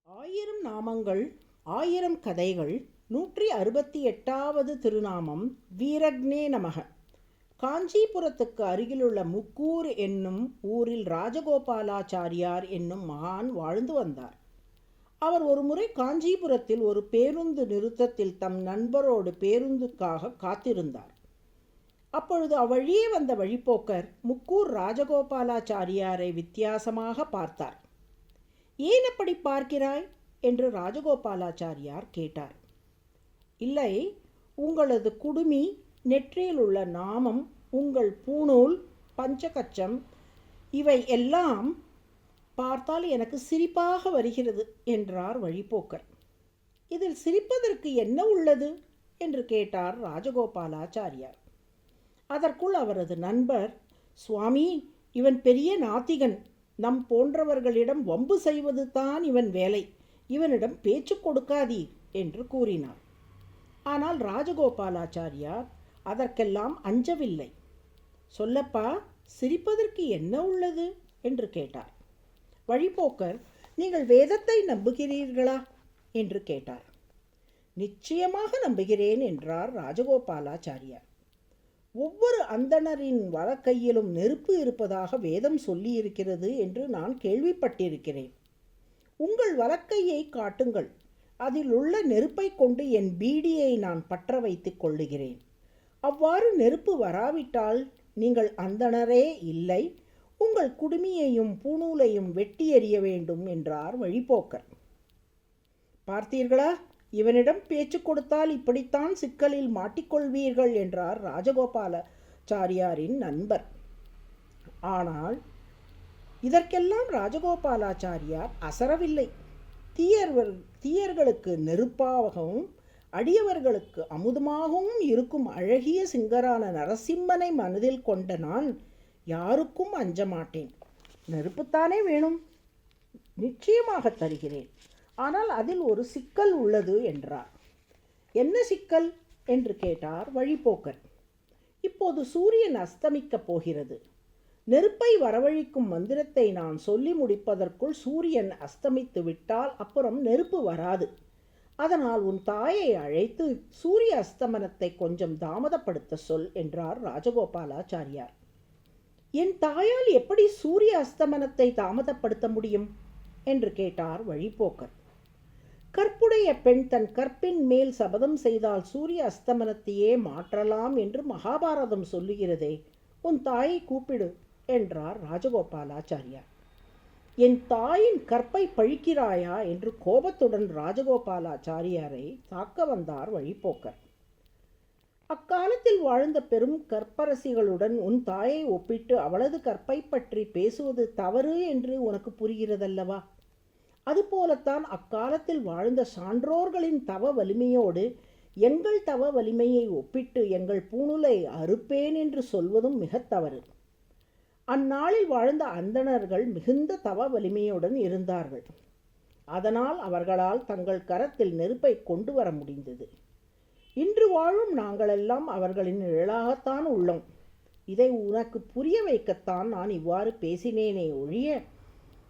ஆயிரம் நாமங்கள் ஆயிரம் கதைகள் 168வது திருநாமம் வீரக்னே நமக. காஞ்சிபுரத்துக்கு அருகிலுள்ள முக்கூர் என்னும் ஊரில் ராஜகோபாலாச்சாரியார் என்னும் மகான் வாழ்ந்து வந்தார். அவர் ஒருமுறை காஞ்சிபுரத்தில் ஒரு பேருந்து நிறுத்தத்தில் தம் நண்பரோடு பேருந்துக்காக காத்திருந்தார். அப்பொழுது அவ்வழியே வந்த வழிப்போக்கர் முக்கூர் ராஜகோபாலாச்சாரியாரை வித்தியாசமாக பார்த்தார். ஏன் அப்படி பார்க்கிறாய் என்று ராஜகோபாலாச்சாரியார் கேட்டார். இல்லை, உங்களது குடுமி, நெற்றியில் உள்ள நாமம், உங்கள் பூணூல், பஞ்சகச்சம் இவை எல்லாம் பார்த்தால் எனக்கு சிரிப்பாக வருகிறது என்றார் வழிப்போக்கர். இதில் சிரிப்பதற்கு என்ன உள்ளது என்று கேட்டார் ராஜகோபாலாச்சாரியார். அதற்குள் அவரது நண்பர், சுவாமி, இவன் பெரிய நாத்திகன், நம் போன்றவர்களிடம் வம்பு செய்வது தான் இவன் வேலை, இவனிடம் பேச்சு கொடுக்காதீர் என்று கூறினார். ஆனால் ராஜகோபாலாச்சாரியார் அதற்கெல்லாம் அஞ்சவில்லை. சொல்லப்பா, சிரிப்பதற்கு என்ன உள்ளது என்று கேட்டார். வழிப்போக்கர், நீங்கள் வேதத்தை நம்புகிறீர்களா என்று கேட்டார். நிச்சயமாக நம்புகிறேன் என்றார் ராஜகோபாலாச்சாரியார். ஒவ்வொரு அந்தணரின் வலக்கையிலும் நெருப்பு இருப்பதாக வேதம் சொல்லியிருக்கிறது என்று நான் கேள்விப்பட்டிருக்கிறேன். உங்கள் வலக்கையை காட்டுங்கள், அதில் உள்ள நெருப்பை கொண்டு என் பீடியை நான் பற்ற வைத்துக் கொள்ளுகிறேன். அவ்வாறு நெருப்பு வராவிட்டால் நீங்கள் அந்தணரே இல்லை, உங்கள் குடுமியையும் பூணூலையும் வெட்டி எறிய வேண்டும் என்றார் வழிப்போக்கர். பார்த்தீர்களா, இவனிடம் பேச்சு கொடுத்தால் இப்படித்தான் சிக்கலில் மாட்டிக்கொள்வீர்கள் என்றார் ராஜகோபாலாச்சாரியாரின் நண்பர். ஆனால் இதற்கெல்லாம் ராஜகோபாலாச்சாரியார் அசரவில்லை. தீயர்களுக்கு நெருப்பாகவும் அடியவர்களுக்கு அமுதமாகவும் இருக்கும் அழகிய சிங்கரான நரசிம்மனை மனதில் கொண்ட நான் யாருக்கும் அஞ்ச மாட்டேன். நெருப்புத்தானே வேணும், நிச்சயமாக தருகிறேன். ஆனால் அதில் ஒரு சிக்கல் உள்ளது என்றார். என்ன சிக்கல் என்று கேட்டார் வழிப்போக்கர். இப்போது சூரியன் அஸ்தமிக்கப் போகிறது. நெருப்பை வரவழைக்கும் மந்திரத்தை நான் சொல்லி முடிப்பதற்குள் சூரியன் அஸ்தமித்து விட்டால் அப்புறம் நெருப்பு வராது. அதனால் உன் தாயை அழைத்து சூரிய அஸ்தமனத்தை கொஞ்சம் தாமதப்படுத்த சொல் என்றார் ராஜகோபாலாச்சாரியார். என் தாயால் எப்படி சூரிய அஸ்தமனத்தை தாமதப்படுத்த முடியும் என்று கேட்டார் வழிப்போக்கர். கற்புடைய பெண் தன் கற்பின் மேல் சபதம் செய்தால் சூரிய அஸ்தமனத்தையே மாற்றலாம் என்று மகாபாரதம் சொல்லுகிறதே, உன் தாயை கூப்பிடு என்றார் ராஜகோபாலாச்சாரியார். என் தாயின் கற்பை பழிக்கிறாயா என்று கோபத்துடன் ராஜகோபாலாச்சாரியாரை தாக்க வந்தார் வழிப்போக்கர். அக்காலத்தில் வாழ்ந்த பெரும் கற்பரசிகளுடன் உன் தாயை ஒப்பிட்டு அவளது கற்பை பற்றி பேசுவது தவறு என்று உனக்கு புரிகிறதல்லவா? அதுபோலத்தான் அக்காலத்தில் வாழ்ந்த சான்றோர்களின் தவ வலிமையோடு எங்கள் தவ வலிமையை ஒப்பிட்டு எங்கள் பூணுலை அறுப்பேன் என்று சொல்வதும் மிக தவறு. அந்நாளில் வாழ்ந்த அந்தணர்கள் மிகுந்த தவ வலிமையுடன் இருந்தார்கள். அதனால் அவர்களால் தங்கள் கரத்தில் நெருப்பை கொண்டு வர முடிந்தது. இன்று வாழும் நாங்களெல்லாம் அவர்களின் நிழலாகத்தான் உள்ளோம். இதை உனக்கு புரிய வைக்கத்தான் நான் இவ்வாறு பேசினேனே ஒழிய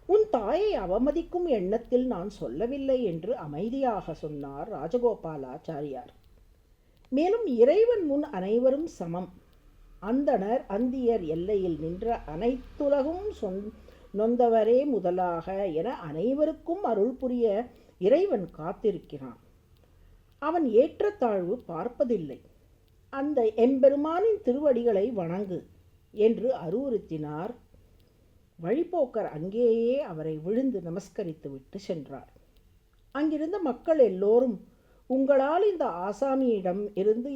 உன் தாயை அவமதிக்கும் எண்ணத்தில் நான் சொல்லவில்லை என்று அமைதியாக சொன்னார் ராஜகோபாலாச்சாரியார். மேலும் இறைவன் முன் அனைவரும் சமம். அந்தணர் அந்தியர் எல்லையில் நின்ற அனைத்துலகும் நொந்தவரே முதலாக என அனைவருக்கும் அருள் புரிய இறைவன் காத்திருக்கிறான். அவன் ஏற்றத்தாழ்வு பார்ப்பதில்லை. அந்த எம்பெருமானின் திருவடிகளை வணங்கு என்று அறிவுறுத்தினார். வழிப்போக்கர் அங்கேயே அவரை விழுந்து நமஸ்கரித்து விட்டு சென்றார். அங்கிருந்த மக்கள் எல்லோரும், உங்களால் இந்த ஆசாமியிடம் இருந்து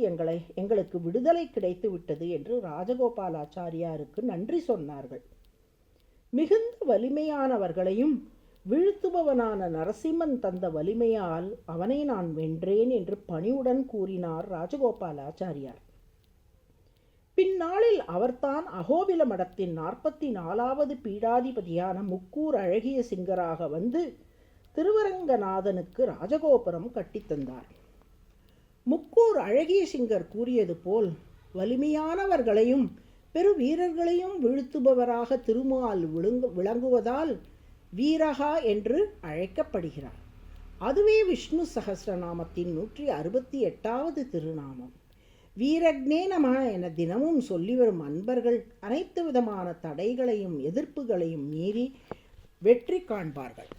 எங்களுக்கு விடுதலை கிடைத்து விட்டது என்று ராஜகோபாலாச்சாரியாருக்கு நன்றி சொன்னார்கள். மிகுந்த வலிமையானவர்களையும் வீழ்த்துபவனான நரசிம்மன் தந்த வலிமையால் அவனை நான் வென்றேன் என்று பணிவுடன் கூறினார் ராஜகோபாலாச்சாரியார். பின்னாளில் அவர்தான் அகோபில மடத்தின் 44வது பீடாதிபதியான முக்கூர் அழகிய சிங்கராக வந்து திருவரங்கநாதனுக்கு ராஜகோபுரம் கட்டித்தந்தார். முக்கூர் அழகிய சிங்கர் கூறியது போல் வலிமையானவர்களையும் பெரு வீரர்களையும் வீழ்த்துபவராக திருமால் விளங்குவதால் வீரகா என்று அழைக்கப்படுகிறார். அதுவே விஷ்ணு சகஸ்ரநாமத்தின் 168வது திருநாமம். வீரக்னே நம என தினமும் சொல்லி வரும் அன்பர்கள் அனைத்து விதமான தடைகளையும் எதிர்ப்புகளையும் மீறி வெற்றி காண்பார்கள்.